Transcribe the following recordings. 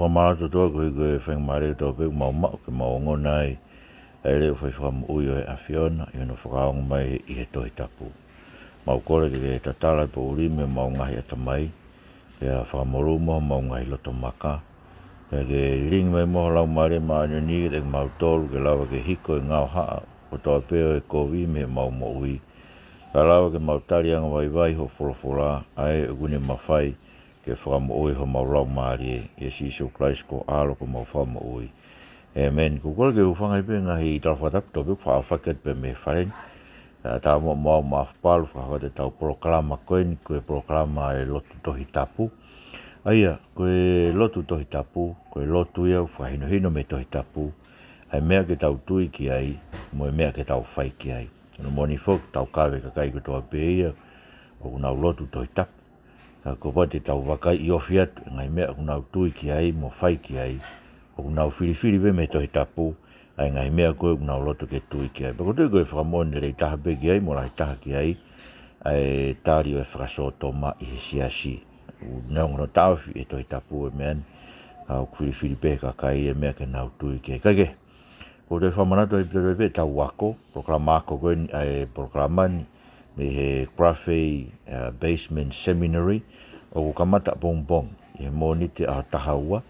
whamarato toa koe whengmare toa pe mau ke mau ngonai e leo whai whamu ui o he awhiona i ono whakaonga mai i he tohi tapu. Mau kore ke tatala po urime mau ngahi atamai pia whakamoru moho mau ngahi loto maka pia ke ring mai moho Laumalie ma anyoni ke mau tolu ke lawa ke hiko e ngau haa o toa peo e kovi me mau mo ui ka lawa ke mau tarianga vai ho wholawhola ai ugune mawhai ke whakamo ui ho mau Laumalie e siso Christ ko alo ko mau whakamo ui. Amen. Kukore ke uwhangai pe ngahi talwhatap topi whaafwaket pe me wharen. Tā mo mawhpalu whakawate tau proklama koe koe proklama e lotu tohi tapu. Aia, koe lotu tohi tapu, koe lotu ia whahino me tohi tapu. Ai mea ke tau tui ki ai, mo e mea ke tau whai ki ai. No moni fok tau kawe kakai ko toa pe ia, o kunau lotu tohi tapu. Ka kopati tau wakai i ofi atu, ngai mea kunau tui ki ai, mo whai ki ai. O kunau whiriwhiri be me tohi tapu, ai ngai mea koe kunau lotu ke tui ki ai. Pako tui koe whakamone rei taha pe ki ai, mo rai taha ki ai, ai tāri o e whakasoto ma i he Siasi. Neongono tāwhi e tohi tapu e mean, ka o whiriwhiri pe kakai e mea ke nau tui ki ai. Kaike, ko tui whamanato e pito pe tau wako, proklama ako koe ai proklamani, me he Ngaue Basement Seminary o kamata bongbong e moni te a tahaua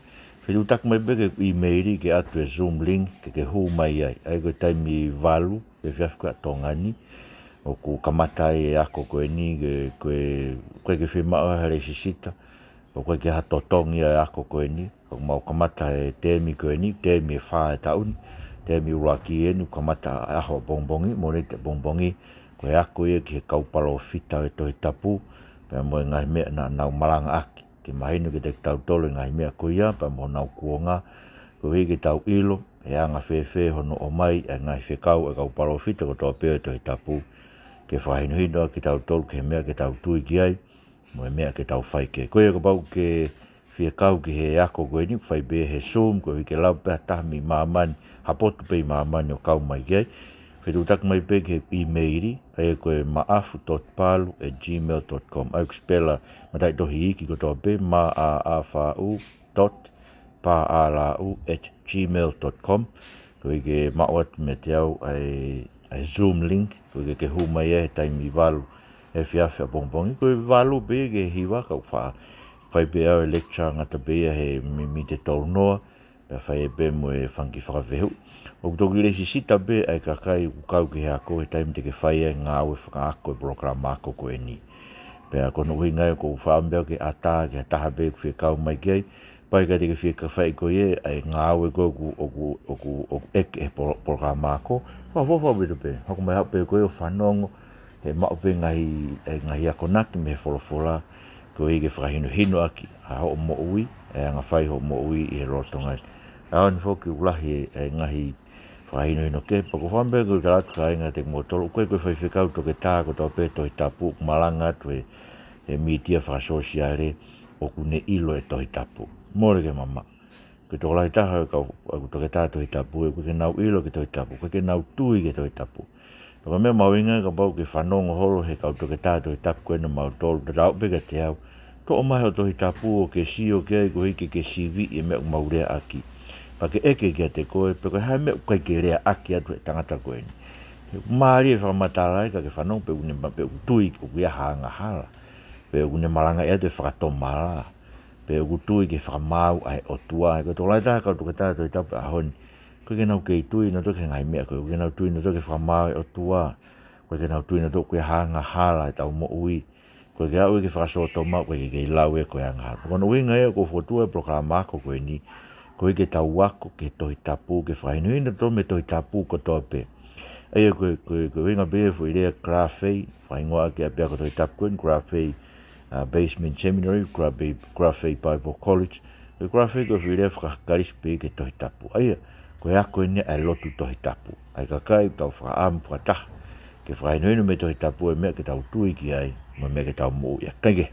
whiu tak mai beke emaili ke atu e Zoom link ke hu mai ai ko taimi valu e fiafka tongani o ku kamata e ako ko ni ke fiema'u hare sisita o ko ke hatotongi e ako ko ni o mau kamata e temi ko ni temi fa taun temi uraki e kamata aho bongbongi moni te bongbongi ko ako e ke kaupalo fita e tohi tapu pe mo ngai me na nau malanga aki ke mahinu ke te tau tolo ngai me ko ia pa mo nau kuonga ko ke tau ilo e anga fefe hono o mai e ngai fekau e kaupalo fita ko to pe tohi tapu ke whahinu hino ke tau tolo ke mea ke tau tui ki ai mo mea ke tau whai ke ko e ko pau ke fiekau ki he ako ko ni whai be he Zoom ko ke lau pe tahmi mamani hapotu pe mamani o kau mai ki ai Whitu tak mai pe ke emaili, ai koe maafu.palu@gmail.com. Ai spela matai tohi iki ko toa pe maafu.palu@gmail.com. Koe ke mawat me te au ai Zoom link, koe ke humai e taimi valu e fiafia bongbongi. Koe valu pe ke hiwa kau whai pe au lecture ngata pe he mi te tau noa. Pe whai e pe mo e whanki whakawehu. O kutoki lesi sita pe ai kakai ukau ki hea ko he taimi te ke whai e Ngaue whakaako e programa ako ko e ni. Pe a kono hui ngai ko whaambeo ke ata ke taha pe ku whiekau mai ki ai. Pai ka te ke whieka whai ko e ai Ngaue ko oku eke e programa ako. Whawhawha witu pe. Hako mai hau pe ko e o whanongo. He mau pe ngahi ako naki me wholofola. Ko e ke whakahino hino aki. A ho mo ui. E anga whai ho mo ui i he rotongai. Aon foki ulahi e ngahi whahino hino ke. Pako whambe ko karatu ka inga te motolo. Koe koe whaiwhekau toke tā ko tau pe tohi tapu. Malanga tu e mitia whakasosiare o kune ilo e tohi tapu. Mōre ke mama. Koe toko lahi taha ko toke tā tohi tapu. Koe ke nau ilo ke tohi tapu. Koe ke nau tui ke tohi tapu. Pako mea mawinga ka pau ke whanongo holo he kau toke tā tohi tapu. Koe na mau tolu. Tau peka te au. Ko o mai o tohi tapu o ke si o ke ko hiki ke CV e mea maurea aki. Pa ke eke kia te koe, pe koe hai mea koe ke rea aki atu e tangata koe ni. Maari e whakamatara e ka ke whanong pe une tui o kia hanga hala. Pe une malanga e atu e whakatomara. Pe tui ke whakamau ai o tua. Ko tō lai taha kau toke taha tohi tapu a honi. Koe ke nau kei tui na toke ngai mea koe. Koe ke nau tui na toke whakamau e o tua. Koe ke nau tui na toke hanga hala e tau mo ui. Koe ke au e ke whakasoto mau koe ke lau e koe angahara. Kono winga e ko whotua e programa ako koe ni. Koe ke tau wako ke tohi tapu ke whahinuina to me tohi tapu ko toa pe. Eia koe winga be fo irea Ngaue, whaingoa ke apea ko tohi tapu koe Ngaue Basement Seminary, Ngaue Bible College. Koe Ngaue koe fo irea whakakaris pe ke tohi tapu. Eia koe ako e ne ai lotu tohi tapu. Ai kakai tau whakaamu whakataha. Ke whahinuina me tohi tapu e mea ke tau tui ki ai. Mo me ke tau mo ia. Kaike.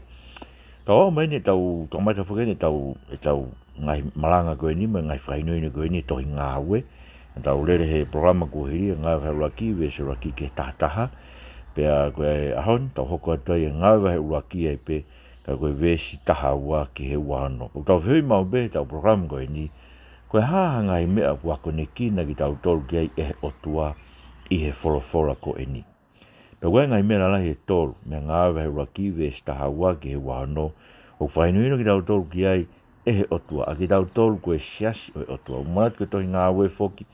Ka o mai ne tau mata whake ne tau ngai malanga koe ni, ngai whainui koe ni tohi Ngaue. Tau lere he programa ko hiri, Ngaue hei uraki, weso uraki ke tahataha. Pea koe ahon, tau hoko atua i Ngaue hei uraki e pe ka koe vesi taha ua ki he wano. O tau whioi mau be tau program koe ni, koe hahanga i mea wako ne kina ki tau tolu ki ai e otua i he wholawhola koe ni. Pe koe ngai mea la he tolu, mea Ngaue he raki vesi taha ua ki he wano, o whainoino ki tau tolu ki ai e he otua, a ki tau tolu koe Siasi o e otua. Umanat koe tohi Ngaue foki,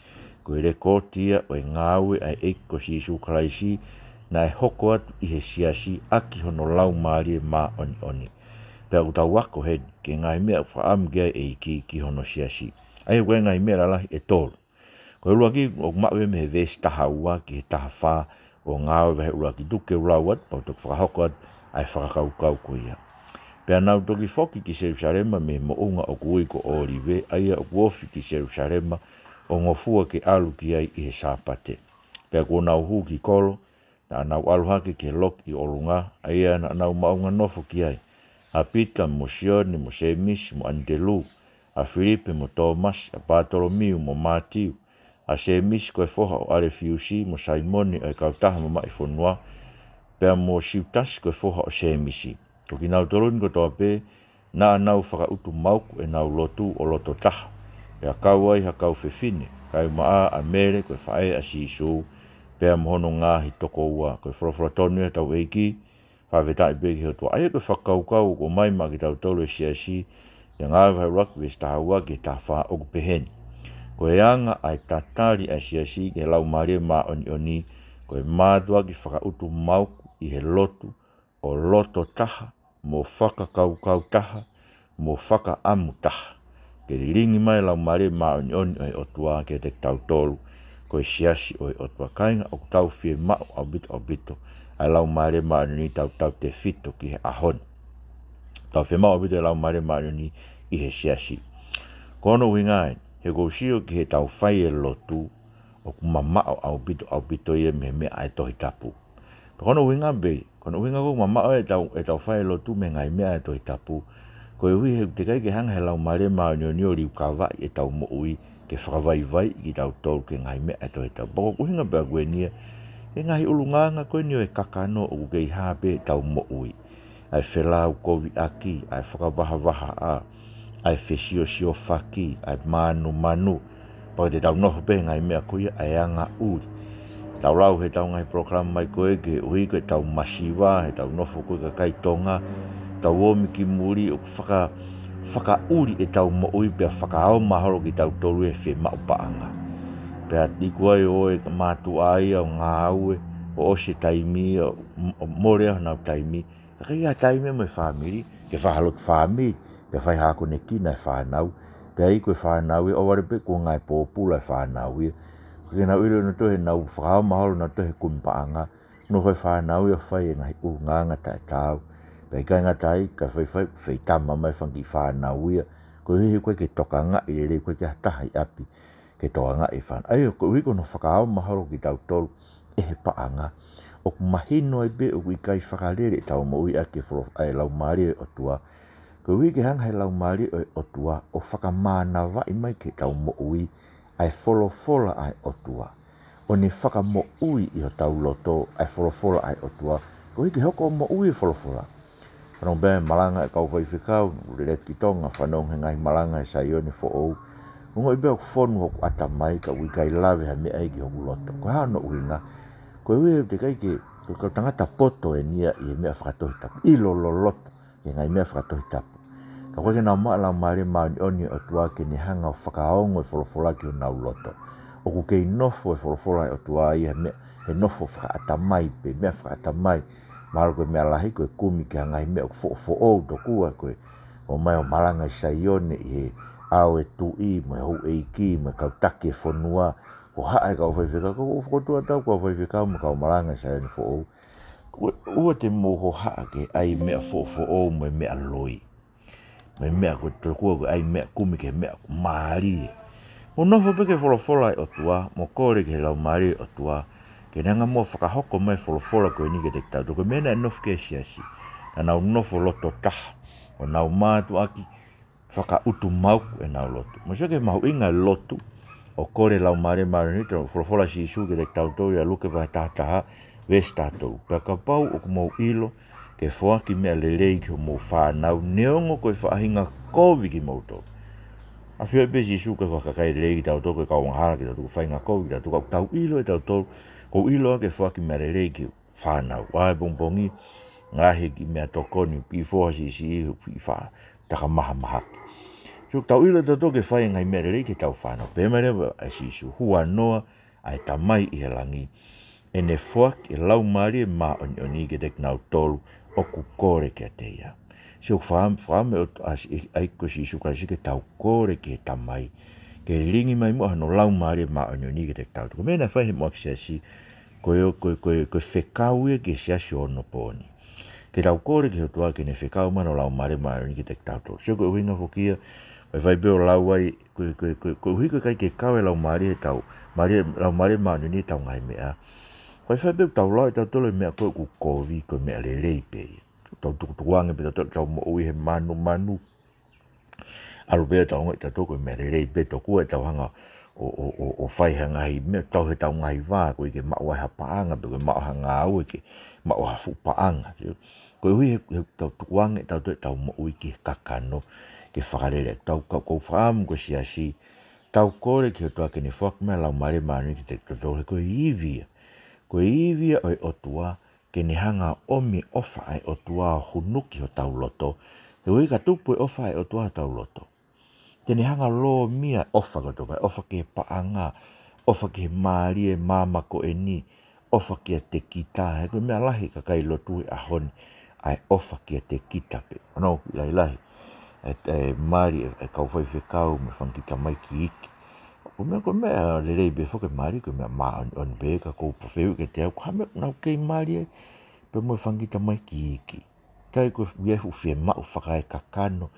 koe rekotia o e Ngaue ai eiko si isu kalaisi, na e hoko atu i he Siasi aki hono Laumalie ma oni oni. Pea ku tau wako he ke ngai mea whaamu kia e ki hono Siasi. Ai koe ngai mea lalahi e tolu. Koe urua ki o mawe me he vesi taha ua ki he taha wha o Ngaue he urua ki duke urau atu, pau toku whakahoko atu ai whakakaukau ko ia. Pea nau toki foki ki Jerusalema me mounga o kui ko Olive, aia o kuofi ki Jerusalema o ngofua ke alu ki ai i he sapate. Pea ko nau hu ki kolo, na nau aluhake ke lok i olunga, aia na nau maunga nofo ki ai. A Pita mo Sioni mo Semis mo Andelu, a Filipe mo Thomas, a Bartolomiu mo Matiu, a Semis koe foha o Alefiusi mo Simoni e kautaha mo maifonua, pea mo Siutas koe foha o Semisi. Toki nau torun ko toa pe, na nau whakautu mauku e nau lotu o loto taha. Pea kau ai ha kau whewhine, kai maa a mere koe whae a sisu, pea mohono ngahi toko ua, koe whorofora tonu e tau eiki, whawetai peki ho tua. Aia koe whakaukau ko mai ma ki tau tolu e Siasi, ia Ngaue hai rak ves taha ua ki taha wha oku peheni. Koe anga ai tatari ai Siasi ke Laumalie ma oni oni, koe mātua ki whakautu mauku i he lotu, o loto taha, mo whakakaukau taha, mo whakaamu taha. Ke ringi mai Laumalie ma oni oni ai otua ke te tau tolu, koe Siasi oi otua kainga o tau fiema'u au bito, ai Laumalie ma oni ni tau te fito ki he ahon. Tau fiema'u au bito e Laumalie ma oni i he Siasi. Kono wingai, he kousio ki he tau whai e lotu, o kumama'u au bito ia me mea ai tohi tapu. Kono winga be, kono winga ko mama'u e tau whai e lotu me ngai mea ai tohi tapu, koe hui he te kai ke hanga he Laumalie ma oni o riu kawai e tau mo'ui ke whakawai ki tau tolu ke ngai mea ai tohi tapu. Boko kuhinga bea koe nia, e ngahi ulunganga koe nio e kakano o kukei hape tau mo'ui. Ai whelau kovi aki, ai whakawaha a, ai whesio sio whaki, ai manu, pake te tau noho pe ngai mea kuia, ai anga uri. Tau rau he tau ngai program mai koe ke ui koe tau masiwa, he tau nofo koe ka kai tonga, tau omi ki muri o whaka uri e tau mo'ui pia whakaao mahoro ki tau tolu e fiema'u paanga. Pea tiku ai oe ka mātu ai au Ngaue, o ose taimi, o more au nau taimi, ka kai a taimi mo e whamiri, ke whahalot whamiri, pea whai hako ne kina e whanau, pea i koe whanau e o warepe ko ngai pōpula e whanau e, ke nau iro na tohe nau whakao mahalo na tohe kumpaanga, no koe whanau e o whai e ngai nganga tae tau, pea i kai ngatai ka whai tama mai whangi whanau e, koe hihi koe ke toka nga i rere koe ke hataha i api, ke toa nga i whan. Ai o koe hui kono whakao mahalo ki tau tolu e he paanga, o mahino ai be o kui kai whakalere tau maui ake ai Laumalie o tua, koe hui ke hanga he Laumalie o tua, o whakamana vai mai ke tau maui, ai wholofola ai o tua. O ne whakamoui i ho tau loto, ai wholofola ai o tua, koe hui ke hoko o maui e wholofola. Whanau bea malanga e kau whaifekau, reti tonga whanong he ngai malanga e saione fo ou, ungo i bea whonu hoku atamai ka ui kai lawe ha mea eki hoku loto. Koe hano uinga, koe ui te kai ke kau tangata poto e nia i he mea whakatohi tapu. Ilo lo loto ke ngai mea whakatohi tapu. Ka koe ke nau maa Laumalie mauni oni o tua ke ni hanga o whakaongo e wholofola ki o nau loto. O ku kei nofo e wholofola o tua i he nofo whakaatamai pe mea whakaatamai. Mahalo koe mea lahi koe kumi ke hangai mea o who'o to kua koe. O mai o malanga i saione i he ao e tui, mo e hou eiki, mo e kautaki e whonua, ko haa e kau whaiwhekau, ko whakotua tau kau whaiwhekau, mo kau malanga sa e ni who'ou. Ua te mo ho haa ke ai mea who'ou mo e mea loi. Mo e mea ko te kua ko ai mea kumi ke mea maari. Mo nofo peke wholofola o tua, mo kore ke Laumalie o tua, ke nanga mo whakahoko mai wholofola ko e ni ke te tau, ko mena e nofu ke Siasi, na nau nofo loto taha, o nau mātu aki, whakautu mauku e nau lotu. Mo seke mahu inga lotu, o kore Laumalie marani, tau wholofola sisu ke te tau tau ia luke vai tahataha, ves tātou. Pea ka pau o kumau ilo, ke foa ki mea lelei ki o mo whanau, neongo koe whaahinga kovi ki mauto. A whio e pesi suka kwa kakai lelei ki tau toko e kau ngahara ki tau toko whainga kovi ki tau toko tau ilo e tau toko, kou ilo ke foa ki mea lelei ki whanau. Wae pongpongi, ngahe ki mea tokoni, pi foa Siasi, pi wha, taka maha mahaki. So tau ilo tau toko ke whai ngai mea lelei ki tau whanau. Pēmare a Sisu, hua noa, ai tamai I he langi, ene foak e Laumalie ma oni ke tek nau tolu o ku kore ke teia. So whaam e ai ko Sisu ka ke tau kore ke tamai, ke lingi mai mua no Laumalie ma oni ke tek tau. Ko mena whai he mua ki Siasi, ko whekau e ke Siasi ono pōni. Ke tau kore ke hotua ke ne whekau ma no Laumalie ma oni ke tek tau. So ko uhinga whokia, vai beo lauai, ko hiko kai ke kau e Laumalie tau, Laumalie ma oni tau ngai mea. Whai beo tau lau e tau tolo mea koe ku kovi ko mea lelei pei. Tau tukutuange pe tau mo ui he manu. Aru beo tau ngai tau toko mea lelei pe to kua e tau hanga o whai hangahi mea tau he tau ngai wā koe ke mao ha paanga pe koe mao ha Ngaue ke mao ha fu paanga. Koe hui he tau tukuange tau mo ui ki kakano ke whakarele. Tau kou whaamu ko Siasi, tau kore ki hotua ke ne whak mea Laumalie manu ki te totore koe iwia. Koe iwia oi otua ke ne hanga omi ofa ai otua hunuki ho tau loto. He ui ka tupu e ofa ai otua ho tau loto. Te ne hanga lo mia ofa koto pai, ofa ke paanga, ofa ke maarie mama ko e ni, ofa ke te kita. He koe mea lahi ka kai lotu e ahoni, ai ofa ke te kita pe. Anau, lahi. E mari e kau whai whekau me whankita mai ki iki. Ko mea lelei be whoke mari, ko mea maa on be ka kou pawheu ke te au, ka mea nau kei mari e, pe mo whankita mai ki iki. Kai ko wiehu fiema'u whakae kakano,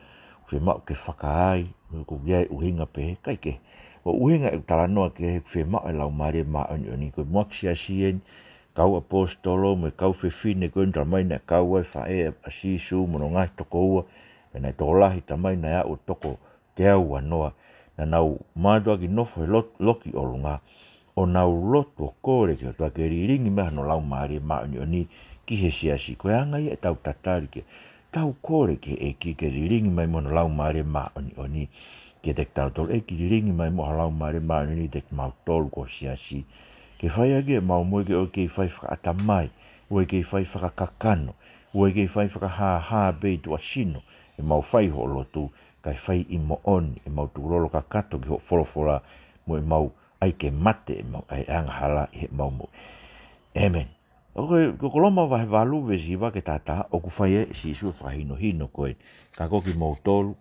fiema'u ke whakaai, ko wiehu uhinga pe, kai ke. O uhinga e talanoa ke fiema'u e Laumalie maa oni, ko muak Siasien, kau apostolo, me kau whewhine, ko intra mai na kau ai whae a Sisu, mono ngai toko ua, me nai toko lahi tamai na au toko te au anoa, na nau mātua ki nofo he loki o lunga, o nau loto kore ki o tua ke riringi meha no Laumalie maa oni ki he Siasi, koe angai e tau tatari ke, tau kore ke e ki ke riringi mai mo no Laumalie maa oni, ke tek tau tolu, e ki riringi mai mo Laumalie maa oni tek mau tolu ko Siasi, ke whai age mau moe ke o kei whai whakatamai, ue kei whai whakakakano, ue kei whai whakaha bei tua sino, e mau whai ho lotu, kai whai I mo oni, e mau tūrolo ka kato ki ho wholawhola, mo e mau ai ke mate, e mau ai angahala I he mau mo. Amen. Ko koloma wahe walu wesi wa ke tata, o ku whai e si isu whahino hino koe, ka koki mau tolu,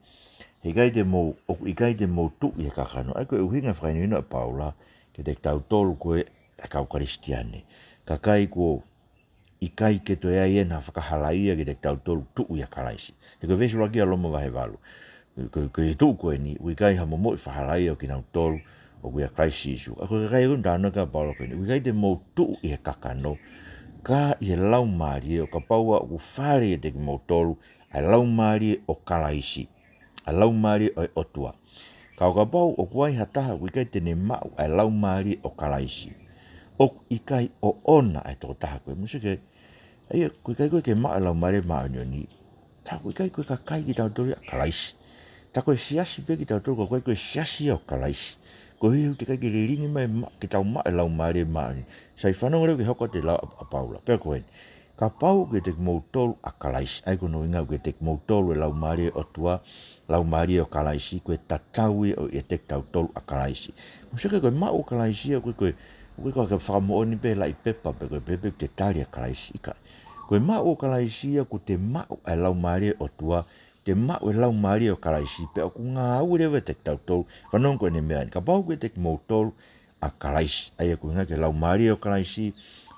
he kai te mau, o ku ikai te mau tu I he kakano, ai koe uhinga whahino hino e paula, ke te tau tolu koe, a kau karistiane. Ka kai ko ikai ke to ea iena whakahalaia ke te tau tolu tu I a kalaisi. Te koe vesu laki a lomo wahe walu. Ko e tu koe ni, ui kai hamo mo I whahalaia o ki nau tolu, o kui a kaisi isu. A koe kai kun tāna ka paula koe ni, ui kai te mau tu I he kakano, ka I he Laumalie o ka paua o ku whare e te ki mau tolu, ai Laumalie o kalaisi, ai Laumalie o otua. Ka o ka pau o kuai hataha ui kai tene mau ai Laumalie o kalaisi. O ikai o ona ai toko taha koe. Musike, ai kui kai koe ke maa Laumalie maa oni, ta kui kai koe ka kai ki tau tolu a kalaisi. Ta koe Siasi pe ki tau tolu, koe koe Siasi o kalaisi. Ko hiu te kai ki riringi mai ki tau maa Laumalie maa oni. Sai whanau reo ki hoko te lau a paula. Pea koe, ka pau ke te mau tolu a kalaisi. Ai kono inga ke te mau tolu e Laumalie o tua, Laumalie o kalaisi, koe tataui o e te tau tolu a kalaisi. Musike koe maa o kalaisi, koe koe ka whakamooni pe lai pepa, pe koe pepe te tari a kalaisi ika. Koe maa o kalaisi, ko te maa e Laumalie o tua, te maa e Laumalie o kalaisi, pe o ku Ngaue rewe te tau tolu, whanau koe ne mea, ka pau ke te mau tolu a kalaisi. Ai ko inga ke Laumalie o kalaisi,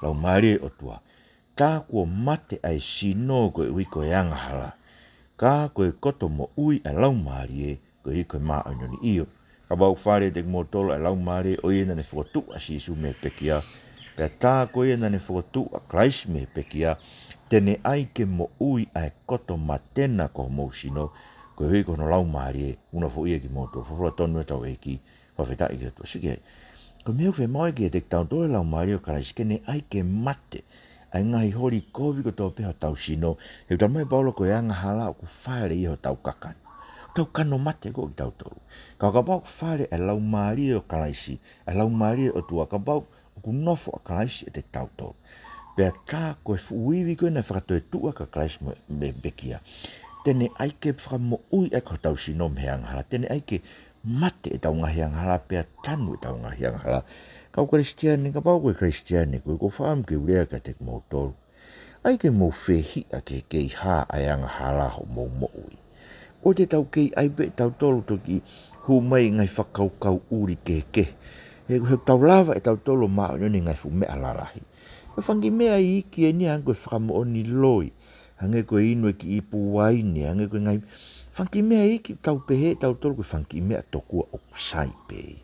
Laumalie o tua. Ka kua mate ai sino koe ui koe angahala. Ka koe koto mo ui a Laumalie, koe I koe maa oni iyo. Ka bau whare te mo tolo a Laumalie o iena ne whotu a Sisu me pekia. Pea tā ko iena ne whotu a Christ me pekia. Tene ai ke mo ui a koto matena ko mo sino. Koe hui kono Laumalie, una fo ia ki mo tolo. Fofora tonu e tau eki, whawheta i katua. Sige, ko meu whe mau ke te tau tolo Laumalie o Christ, kene ai ke mate. ai ngai hori kovi ko tō peha tau sino, he tau mai paulo ko anga hala o ku whaere iho tau kakano. Tau kano mate ko ki tau tolu. Ka pau ku whaere e Laumalie o kalaisi, e Laumalie o tua ka pau ku nofo a kalaisi e te tau tolu. Pea tā koe fuiwi koe na whakatoe tua ka kalaisi me bekia. Tene aike whakamo ui e ko tau sino me anga hala, tene aike mate e tau ngahi anga hala, pea tanu e tau ngahi anga hala. Kau Kristiani, ka pau koe Kristiani, koe ko whaam ke urea ka te mou tolu. Ai ke mou whehi a ke kei hā ai anga hala ho mou ui. O te tau kei ai be tau tolu toki hu mai ngai whakaukau uri ke ke. He tau lava e tau tolu maa ni ngai fu mea larahi. Ko whangi mea i iki e ni hango e whakamo o ni loi. Hange koe inu e ki ipu waini, hange koe ngai. Whangi mea i iki tau pehe tau tolu koe whangi mea tokua o kusai pehe.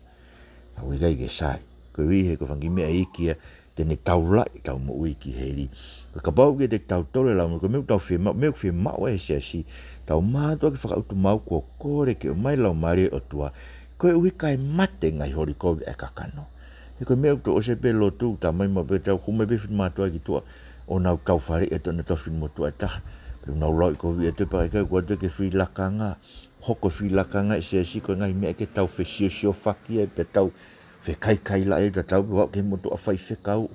Hau i gai ke sai. Ko ihi ko whangi mea iki tene tau lai tau mo ui ki heri. Ko ka pau ke te tau tole lau, ko meu tau fiema'u e Siasi. Tau mātua ki whakautu mau ko kore ke o mai Laumalie o tua. Koe ui kai mate ngai hori kovi e kakano. He koe meu to o se pe lotu, ta mai ma pe tau kume pe whit mātua ki tua. O nau tau whare e tona tau whit motua e taha. Pe nau loi kovi e te pa e kai kua te ke whi lakanga. Hoko whi lakanga e Siasi koe ngai mea ke tau whesio sio whaki e pe tau fe kai la e tau wa ke mo to afai fe kau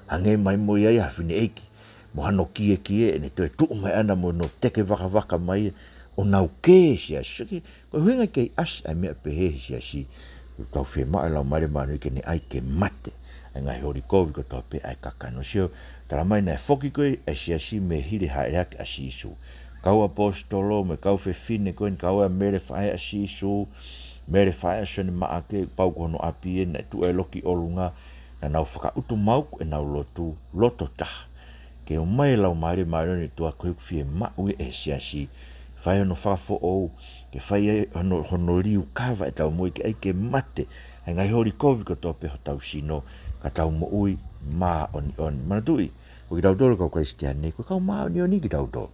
hange mai mo ia ia fine eki mo hano kie e ne to tu mai ana mo no teke waka mai o nau ke sia siki ko hinga ke as a me pe he sia si tau fe mai la mai manu ke ne ai ke mate nga hori ko ko to pe ai kakano sio tara mai na foki ko e sia si me hiri ha ia a si su kau apostolo me kau fe fine ko en kau a mere fa a si su mere whae sone maa ke pau kono api e na tu e loki olunga na nau whakautu mau e nau loto taha. Ke o mai Laumalie ni tua koe fiema'u e Siasi. Whae hono whafo ou, ke whae hono liu kawa e tau moi ke aike mate. E ngai hori kovi ko tō peho tau sino, ka tau mo ui maa oni. Mana tui, ko ki tau tōru kau Kristiani, ko kau maa oni ki tau tōru.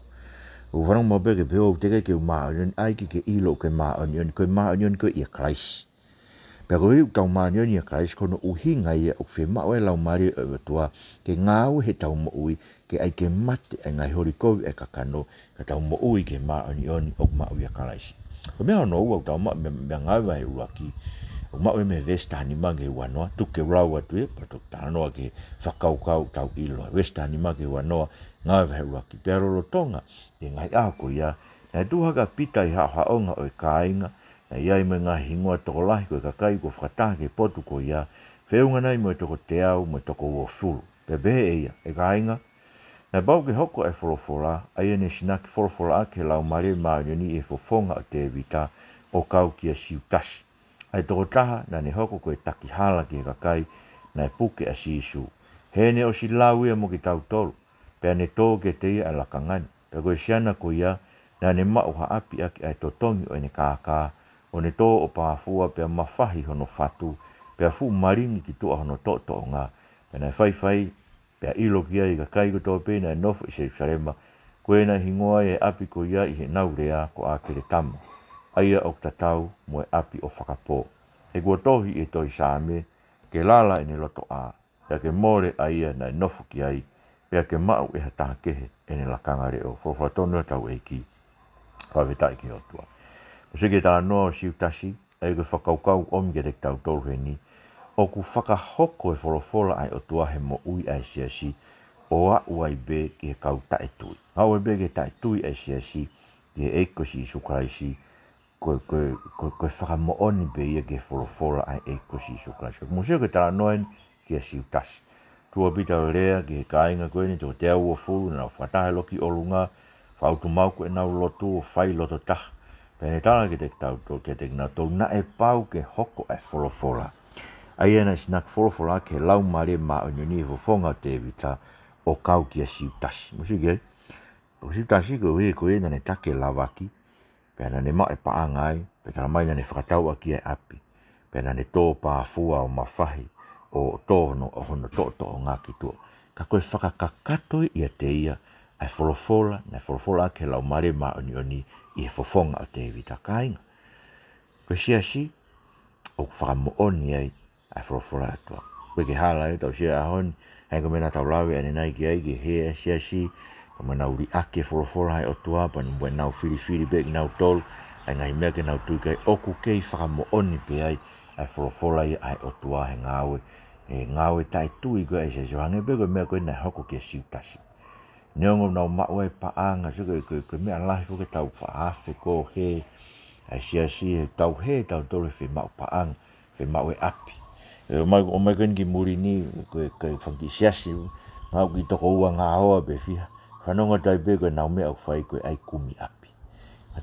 O warang mo be ke peo te ke ma onion ai ki ke ilo ke ma onion ko ia Christ. Pe ko i tau ma onion ia Christ kono uhinga ia o fiema'u e Laumalie e tua ke Ngaue he tau mo ui ke ai ke mate e ngai hori kovi e kakano ka tau mo ui ke ma onion o ma ia Christ. Ko mea no ua tau ma me Ngaue he uaki. O ma me vesta ni mange wanoa tu ke rawa tu e pato tanoa ke whakaukau tau ilo. Vesta ni mange wanoa Ngaue he uaki. Pero lo tonga e ngai ako ia, na tuhaga pita i haonga o e kāinga, na iai me ngā hingoa toko lahi ko e kakai ko whakataha ke potu ko ia, whiunga nei mo e toko te au, mo e toko uofulu. Pe behe e ia, e kāinga, na bau ke hoko e wholofora, ai ene sinaki wholofora ke Laumalie maunioni e fofonga o te vita o kau kia siutasi. Ai toko taha, na ne hoko ko e taki hala ki e kakai, na e puke a sisu. Hene o si lau ia mo ki tau tolu, pe ane tō ke te ia a lakangani. Pe koe siana ko ia, na ne mau ha api aki ai totongi o ene kākā, o ne tō o pāfua pe mawhahi hono whatu, pe fu maringi ki tua hono tō ngā, pe nai whai, pe ilo ki ai ka kai ko tō pe nai nofu i se sarema, koe na hingoa e api ko ia i he nau rea ko a kere tamo. Aia o tatau mo e api o whakapō. E kua tohi e toi sāme, ke lala ene loto a, pe ke more aia nai nofu ki ai, pea ke mau e hata kehe ene lakanga reo. Whawha tonu tau e ki. Whawhetai ki otua. O seke tā noa o siutasi, e ke whakaukau omi ke te tau tolu he ni, o ku whakahoko e wholofola ai otua he mo ui ai Siasi, o a uai be ki he kau tae tui. Hau e be ke tae tui ai Siasi, ki he eiko si Isu Kraisi, koe whakamooni be ia ke wholofola ai eiko si Isu Kraisi. Mo seke tā noa ki a siutasi. Tua pita o lea ki he kāinga koe ni tō te au o furu na whatahe loki o lunga, whautu mauku e nau lotu o whai loto taha. Pene tāna ki te tau tō ke te kina tō na e pau ke hoko e wholofola. Ai ena sinak wholofola ke Laumalie ma o nyoni e whonga te vita o kau ki a siutasi. Musiki e? O siutasi ko e koe na ne take lawaki, pena ne ma e paangai, pe tala mai na ne whakatau aki e api, pena ne tō pāfua o mawhahi, o tōno o hono tō ngā ki tō. Ka koe whakakakatoi ia te ia, ai wholofola, na wholofola ke Laumalie ma onioni i he whofonga o te vita kāinga. Koe Siasi, o whakamooni ai, ai wholofola atua. koe ke hala e tau sia ahon, hai ko mena tau lawe ane nai ki ai ki he siasi, ka mana uri ake folofola hai o tua, pa ni nau fili be ki nau tolu, ai ngai mea ke nau tui kai oku kei whakamo oni pe ai, ai folofola i ai o tua he Ngaue, e Ngaue tai tui koe ai se johange be koe mea koe nai hoko ke siutasi. Neongo nau maua e paanga, so koe mea lahi fuke tau whaafe ko he, ai siasi he tau tolu fiema'u paanga, fiema'u e api. O mai koe ki muri ni, koe whanki siasi, mau ki toko ua ngā hoa be fiha, whanonga tai be koe nau mea au whai koe ai kumi api. Ka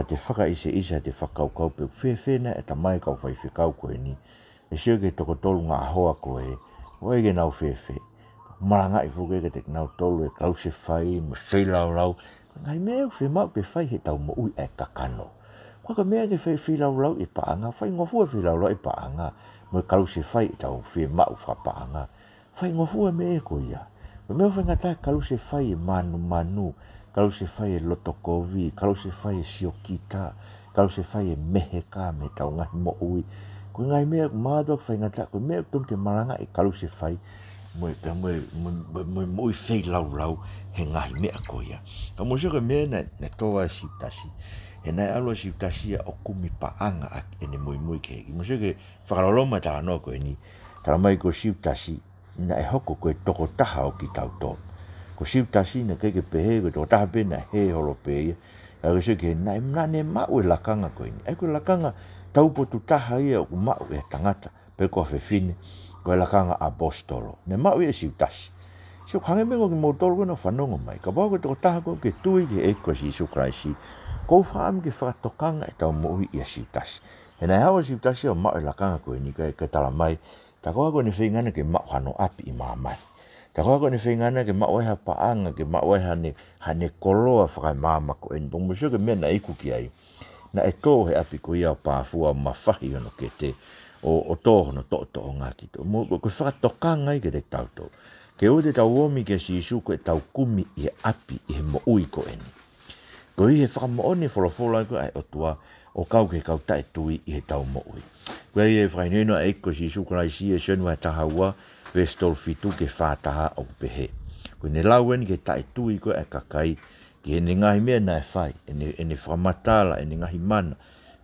te whaka isa te whakaukau pe whewhena e ta mai kau whai whikau koe ni, e sio ke toko tolu ngā hoa koe, o ege nau whewhe. Maranga i fuke ke te nau tolu e kau se whai, me whailau, ngai mea fiema'u pe whai he tau mo ui e kakano. Kwa ka mea ke whailau i paanga, whai ngofua whailau i paanga, mo kau se whai i tau fiema'u whapaanga. Whai ngofua me e ko ia. Me mea whai ngata kau se whai e manu, kau se whai e lotokovi, kau se whai e siokita, kau se whai e meheka me tau ngahi mo ui. Ko ngai mea mātua whai ngata, ko mea tonu te maranga e kau se whai, mo i whailau he ngahi mea ko ia. Ka mo sio ka mea na toa siptasi. He nai alua siptasi o kumi paanga e ne mui ke heki. Mo sio ke whakaroloma taha no koe ni, tala mai ko siptasi, na e hoko koe toko taha o ki tau tō. Ko siptasi na keke pehe, koe toko taha pe na he holo pe ia. Ka koe sio ke nai mnane mau e lakanga koe ni. Ai koe lakanga taupotu taha ia o ku mau e tangata, pe koe whewhine, koe lakanga apostolo. Ne mau e siptasi. Sio hange mengo ki motolo koe na whanongo mai. Ka pao koe toko taha koe ke tui ke eko si Isu Kraisi. Kou whaam ke whakatokanga e tau moui i a siptasi. He nai hawa siptasi o mau e lakanga koe ni kai tala mai, ta koa koe ni whingana ke mau hano api i mamai. Ta koa koe ni whingana ke mau e ha paanga, ke mau e hane koloa whakai mama koe ni. Tongu musio ke mea na iku ki ai. Na e tō he api koe ia o pāfua o mawhahi ono ke te, o tō hono tō o ngāti tō. Koe whakatokanga i ke te tau tō. Ke o te tau omi ke si isu koe tau kumi i api i he mo ui koe ni. Koe i he whakamooni wholofola koe ai o tua o kau ke kau tae tui i he tau mo ui. Koe i he whaineno e ko si Isu Kraisi e senua taha ua vestol fitu ke whātaha o pehe. Koe ne lauen ke tae tui koe e kakai ki he ne ngahi mea na e whai, e ne whamatala, e ne ngahi mana.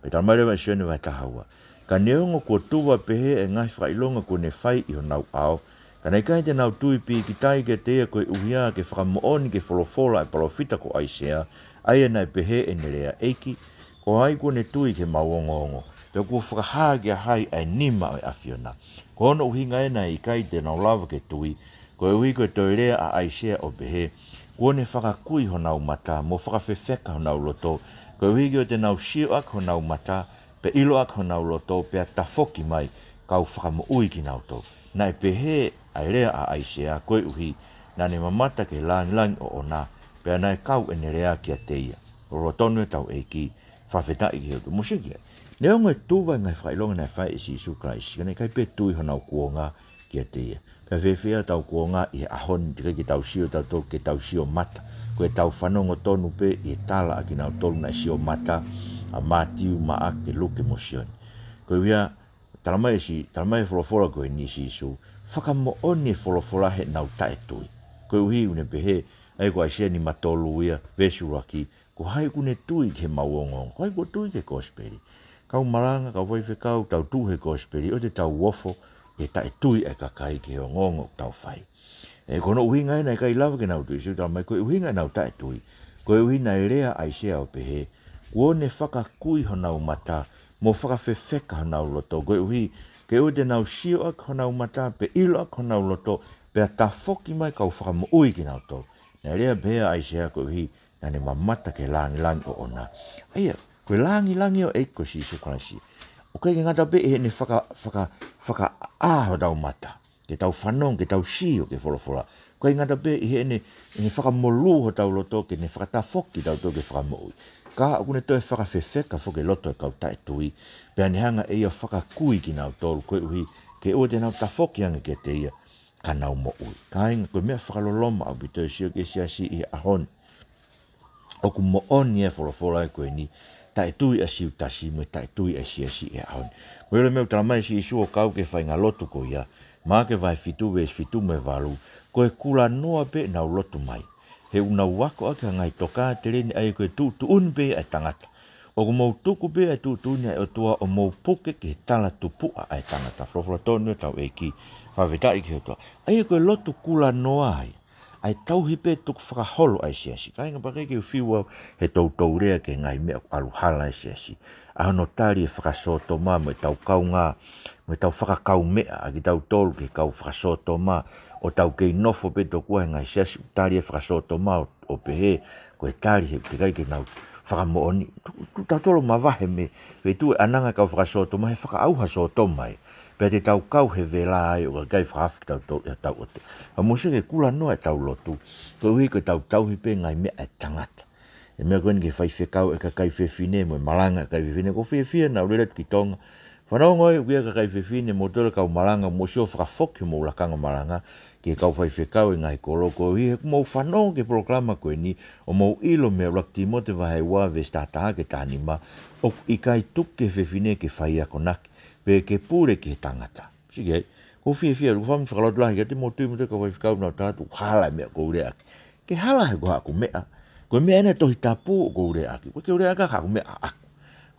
Pe tamarewa e senua taha ua. Ka neongo kua tuwa pehe e ngahi whailonga ko ne whai i ho nau ao. Ka nei kai te nau tui pi ki tai ke tea koe uhia ke whakamooni ke wholofola e palofita ko aisea, ai nai pehe e nerea eiki, ko hai ko ne tui ke mauongongo, pe ko whakahāgia hai ai nima o e awhiona. Ko ono uhinga e nai i kai te nau lava ke tui, ko e uhi koe toirea a aisea o pehe, ko ne whakakui ho nau mata, mo whakawhewheka ho nau loto, ko e uhi koe te nau sio ak ho nau mata, pe ilo ak ho nau loto, pe a tafoki mai, kau whakamo ui ki nau tō. Nai pehe ai rea a aisea, koe uhi, na ne mamata ke lang o ona, pe nai kau e ne rea kia teia. Oro tonu e tau eiki, whawhetai ki heutu musiki. Neonga e tuwa ngai whailonga nai whai e si Isu Kraisi, ka nei kai pe tui ho nau kuonga kia teia. Pe whewhea tau kuonga i ahon, tika ki tau sio tau tō, ke tau sio mata, koe tau whanongo tonu pe i tala a ki nau tolu nai sio mata, a mātiu maa ke luke mosioni. Koe wia, talamai wholofola koe ni si Isu, whakamooni e wholofola he nau tae tui. Koe uhi une pehe, ai ko aisea ni matolu ia, vesuraki, ko hai kune tui ke mauongong, ko hai ko tui ke kosperi. Kau maranga, kau whaifekau, tau tu he kosperi, o te tau wofo, e tae tui e kakai ke o ngongo tau whai. E kono uhinga e nai kai lava ke nau tui, siu talamai koe uhinga e nau tae tui, koe uhi nai rea aisea o pehe, kuo ne whakakui ho nau mata, mo whakawhewheka ho nau loto, koe uhi, ke o te nau sio ak ho nau mata, pe ilo ak ho nau loto, pe a ta foki mai kau whakamo ui ki nau tō. Nā rea bea aisea koe uhi, nā ne mamata ke langi o ona. Aia, koe langi o eiko si Isu Kraisi. O kai ke ngata pe e ne whaka aho tau mata, ke tau whanong, ke tau sio ke wholofola. Koe ngata pe e ne whakamolu ho tau loto, ke ne whakatafoki tau tō ke whakamo ui. Ka akune toi whakawhewheka whoke loto e kau tae tui, pea ni hanga e ia whakakui ki nau tolu, koe uhi, ke o te nau tafoki anga ke te ia, ka nau mo ui. Ka inga koe mea whakaloloma au bito e sio ke siasi i ahon. O ku mo oni e wholofola e koe ni, tae tui a siutasi, mo tae tui a siasi i ahon. Koe le meu talamai si Isu o kau ke whai ngā lotu ko ia, Ma ke vai fitu ves fitu me valu. Koe kula noa pe na lotu mai. He una wako ake ngai toka te reni ai koe tu unpe ai tangata. O ko mau tuku pe ai tu nia o tua o mau puke ki tala tupu ai tangata. Frofla tonu tau eki. Whaweta iki o tua. Ai koe lotu kula noa ai. Ai tau hipe tuku whakaholo ai siasi. Kai ngā pake ki uwhiwa he tau rea ke ngai mea aluhala ai siasi. Ahono tari e whakasoto mā mo tau kau ngā, mo tau whakakau mea a ki tau tolu ke kau whakasoto mā. O tau kei nofo pe toku ai ngai siasi tari e whakasoto mā o pehe. Koe tari he te kai ke nau whakamooni. Tu tau tolo ma wahe me, pe tu ananga kau whakasoto mā he whakaauha soto mai. Pea te tau kau he vela ai o ka kai whakafi tau tolu e tau ote. A mose ke kula noa e tau lotu. Koe hui koe tau hipe ngai mea e tangata. E mea koe ni ke whaifekau e ka kai whewhine mo e malanga kai whewhine. Ko whewhia na urerat ki tonga. Whanau ngoi uia ka kai whewhine mo tole kau malanga mo sio whakafoki mo ulakanga malanga. Ke kau whaifekau e ngai koloko. Hui he kumau whanau ke programa koe ni o mau ilo me rakti mo te wahai wā ve stataha ke tānima. O i kai tuk ke whewhine ke whaia konaki. Pe ke pure ke tangata. Sige, ko whewhia ruku whamu whakalotulahi ke te mo tui mo te ka whaifekau na tātu hala mea ko ure aki. Ke hala he koha aku mea. Koe mea ene tohi tapu o ko ure aki. Koe ke ure aka kaku mea aku.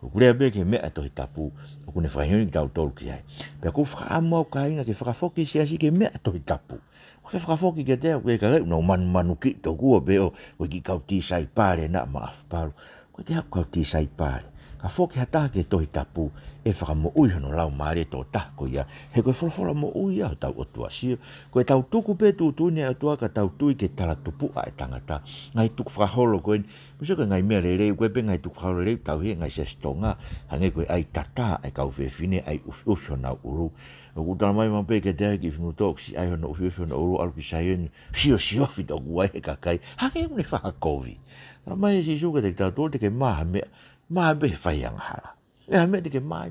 Ko ure abe ke mea tohi tapu o kune whahihoni ki tau tolu ki ai. Pea ko whakaamau ka inga ke whakafoki siasi ke mea tohi tapu. Ko ke whakafoki ke tea koe ka rei unau manu ki to kua be o koe ki kau tisai pare na maafu paru. Koe ke haku kau tisai pare. Ka foki hata ke tohi tapu e whakamo ui hono Laumalie tō tako ia. He koe wholofola mo ui au tau otua sio. Koe tau tuku pe tūtuni au tua ka tau tui ke tala tupu a e tangata. Ngai tuku whakaholo koe. Muso ka ngai mea rei koe pe ngai tuku whakaholo rei tau hea ngai sestonga. Hange koe ai tata ai kau whewhine ai ufi hona uru. O kutana mai mampe ke tea ki whinu tōksi ai hono ufi hona uru alu ki saioni. Sio whito kuai he kakai. Hange mune whakakovi. Tana mai si suka te tau tō te ke maha mea. Maha be whaianga hala. E ha mea te ke mai,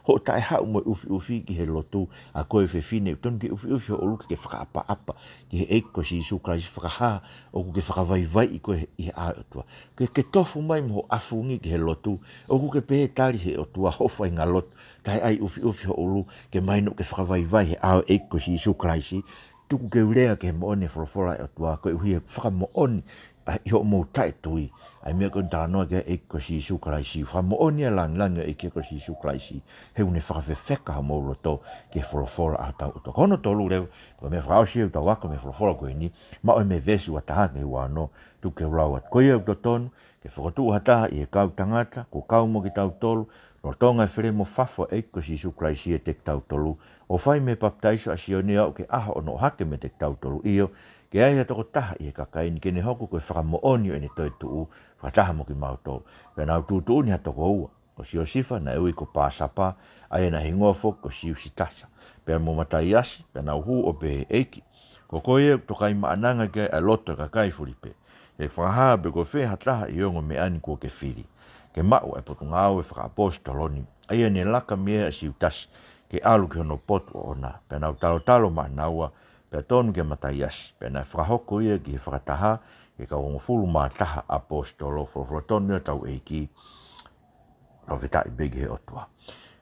ho tae hau mo ufi ki he lotu a koe whewhine. Tonu ke ufi ho oluka ke whakaapa ki he eiko si isu kraisi whakaha o ku ke whakawaiwai i koe i he a otua. Ke tofu mai mo afungi ki he lotu o ku ke pehe tari he otua hofai ngā lotu. Tai ai ufi ho olu ke mai no ke whakawaiwai he a eiko si isu kraisi. Tuku ke urea ke he moone whorofora e otua koe uhi he whakamooni i ho mo tae tui. Ai mea koe tānoa ke e ko si isu kraisi. Wha mo onia langa e ke ko si isu kraisi. He une whakawhewheka ha mou roto ke wholofora a tau uto. Kono tolu reu, ko me whakaosi e tau waka me wholofora koe ni, ma oi me vesu a taha ke wano, tu ke rau at koe au tonu, ke whakatu hataha i e kau tangata, ko kau mo ki tau tolu, no tonga e where mo whafo e ko si isu kraisi e te tau tolu, o whai me paptaiso a sioni au ke aha o no hake me te tau tolu iyo, ke ai toko taha i e kakaini, ke ne hoku koe whakamoonio e ne toi tuu, whakataha mo ki mautou. Pea nau tūtuu ni hatoko ua. Ko si o sifa na eui ko pāsapa, ai na hingoa fok ko si usitasa. Pea mo matai asi, pea nau hu o pe eiki. Ko koe tokai maananga ke a loto kakai furipe. E whakaha pe ko whee hataha i ongo me ani kua ke whiri. Ke mau e potu Ngaue whakapostoloni. Ai ne laka mea si utasi, ke alu ke hono potu o ona. Pea nau talo maanaua, pea tonu ke matai asi. Pea na whakahoko ia ki he whakataha, ke ka ongo fulu mā taha apostolo whorotonu tau eiki no vetai begi he otua.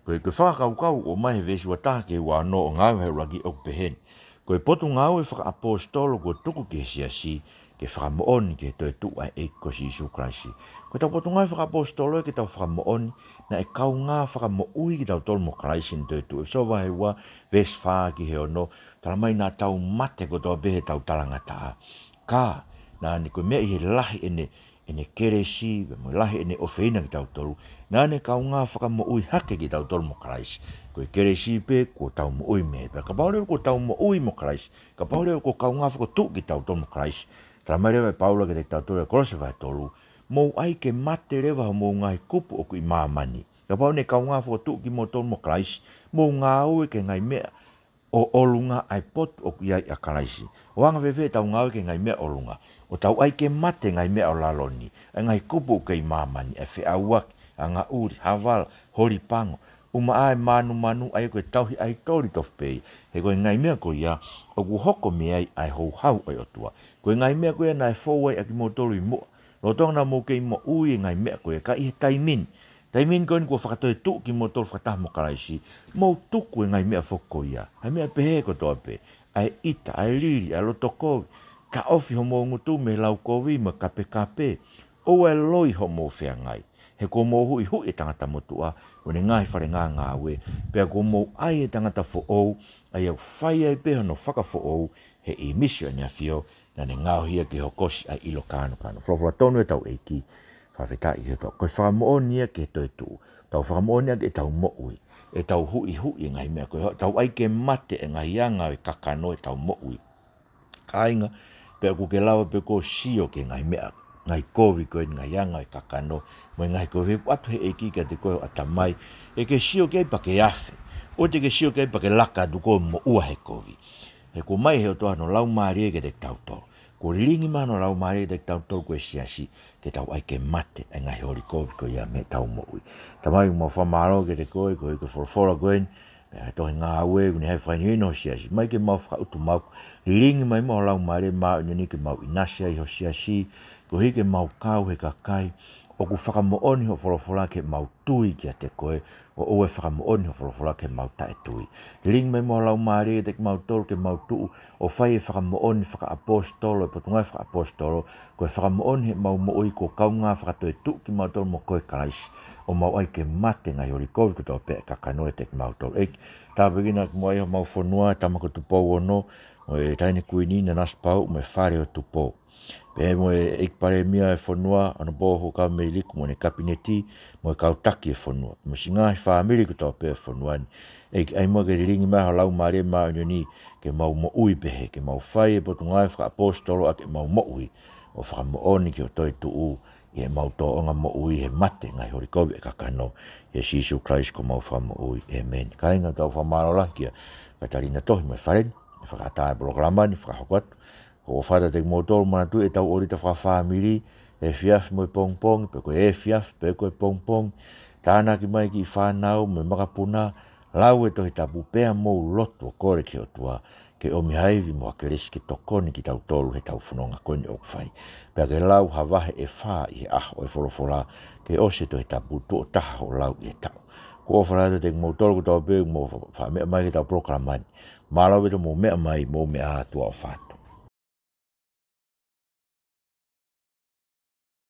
Koe whakaukau o mai vesi wa taha ke wano o Ngaue he ragi o pehen. Koe potu Ngaue whakaapostolo ko tuku ke siasi ke whakamooni ke toi tu ai eiko si Isu Kraisi. Koe tau potu Ngaue whakaapostolo ke tau whakamooni na e kau ngā whakamoui ki tau tolu mo Kraisi ni toi tu. E so wahe wa vesi whaa ki he ono tala mai nā tau mate ko tau behe tau talangata. Ka na ni ko mea i he lahi ene keresi, mo lahi ene ofeina ki tau tolu, na ne kau ngā whakamoui hake ki tau tolu mo Kraisi. Ko i keresi pe, ko tau moui me, pe ka paureo ko tau moui mo Kraisi, ka paureo ko kau ngā whakatuk ki tau tolu mo Kraisi. Tara mai rewa Paula ki te tau tolu e korose vai tolu, mou ai ke mate rewa mou ngai kupu o ku i mamani. Ka paureo kau ngā whakatuk ki mo tolu mo Kraisi, mou ngā ue ke ngai mea, o olunga ai pot o kuiai a Kraisi. O anga wewe tau Ngaue ke ngai mea olunga. O tau ai ke mate ngai mea o laloni. E ngai kupu ke i mamani. E whi auaki, a ngā uri, haval, hori pango. Uma ai manu ai koe tauhi ai tori tofpei. He koe ngai mea koe ia, o ku hoko mea ai hou hau ai otua. Koe ngai mea koe nai fōwai aki mo tolu i mua. No tonga mo ke i mo ui ngai mea koe ka i he taimin. min koin ko whakatoi tu ki mo tol whakataha mo karaisi, mo tuku e ngai mea whoko ia. Hai mea pehe ko toa pe, ai ita, ai liri, ai loto kovi, ka ofi ho mo ngutu me lau kovi ma kape, o e loi ho mo whea ngai. He ko mo hui hui e tangata motua, o ne ngai whare ngā Ngaue, pea ko mo ai e tangata fo ou, ai au whai ai peha no whaka fo ou, he i misio nia fio, na ne ngau hia ki hokosi ai ilo kano. Flofla tonu e tau eiki, whawheta i he toa. Koe whakamoonia ke toi tu, tau whakamoonia ke tau moui, e tau hui ngai mea, koe tau ai ke mate e ngai anga e kakano e tau moui. Kainga, pea ku ke lawa pe ko sio ke ngai mea, ngai kovi koe ngai anga e kakano, mo ngai koe he watu he eiki ka te koe atamai, e ke sio ke pa ke afe, o te ke sio ke pa ke laka du koe mo ua he kovi. He ko mai he o toa no Laumalie ke te tautol. Ko ringi ma no Laumalie ke te tautol koe Siasi, ke tau ai ke mate, e ngai hori kovi koe ia me tau moui. Tamai mo whamaro ke te koe ke whorofora koen, e tohi Ngaue, uni hei whaini no Siasi. Mai ke mau whakautu mau, ringi mai mo Laumalie mau ni ke mau inasia i ho Siasi, ko hi ke mau kau he kakai, o ku whakamooni ho whorofora ke mau tui ki a te koe, o oe whakamooni ho whorofora ke mau tae tui. Ring me mo Laumalie te mau tol ke mau tuu, o whai e whakamooni whakaapostolo, e potungai whakaapostolo, ko e whakamooni he mau mooi ko kaunga whakatoe tuu ki mau tol mo koe kalaisi, o mau ai ke mate ngai hori kovi kuto pe kakanoe te mau tol. Eik, tā pekina mo ai ho mau whanua, tamako tupou ono, o e taine kuini na naspau, mo e whare o tupou. Pe mo e pare mia e whanua, ana bō ho ka mei liku mo ne kabineti, mo e kautaki e whanua. Mo si ngāhi whaamiri kuto pe e whanua ni. Ai mo ke ringi mai ho Laumalie mai ni, ke mau mo ui pehe, ke mau whai e potu ngai whaka apostolo a ke mau mo ui, o whaka mo oni ki o toi tuu, i e mau tō onga mo ui he mate ngai hori kovi e kakano, i e Sisu Christ ko mau wha mo ui, amen. Ka inga tau whamaro lah kia, ka tarina tohi mo e wharen, e whakataa e programa ni whakahokatu, ko whara te motor mana tu e tau ori ta whawhamiri, e fiaf mo e pong, pe ko e fiaf, pe ko e pong, tāna ki mai ki whanau, me makapuna, lau e tohi tapu pea mo loto kore ki o tua, ke o mihaivi mo ake resi ke tokoni ki tau tolu he tau whanonga koni o kwhai. Pea ke lau hawahe e wha i he aho e wholofola, ke o se tohi tapu tu o taha o lau i e tau. Ko o whanata te motor ko tau pe mo wha mea mai ki tau prokramani, malau e to mo mea mai mo mea atua o whatu.